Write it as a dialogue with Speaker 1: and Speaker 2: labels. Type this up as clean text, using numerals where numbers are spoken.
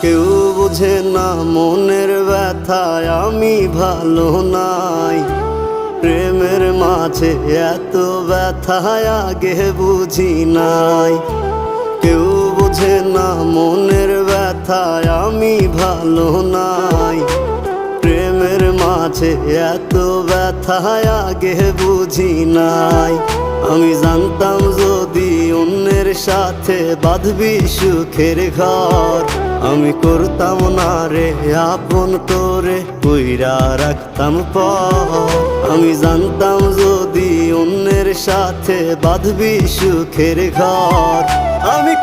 Speaker 1: কেউ বুঝে না মনের ব্যথায় আমি ভালো নাই। প্রেমের মাঝে এত ব্যথায় আগে বুঝি নাই। কেউ বুঝে না মনের ব্যথায় আমি ভালো নাই। প্রেমের মাঝে এত ব্যথায় আগে বুঝি নাই। আমি জানতাম যদি অন্যের সাথে বাঁধবি সুখের ঘর, আমি করতাম না রে আপন তোরে কইরা রাখতাম পর। আমি জানতাম যদি অন্যের সাথে বাঁধবি সুখের ঘর, আমি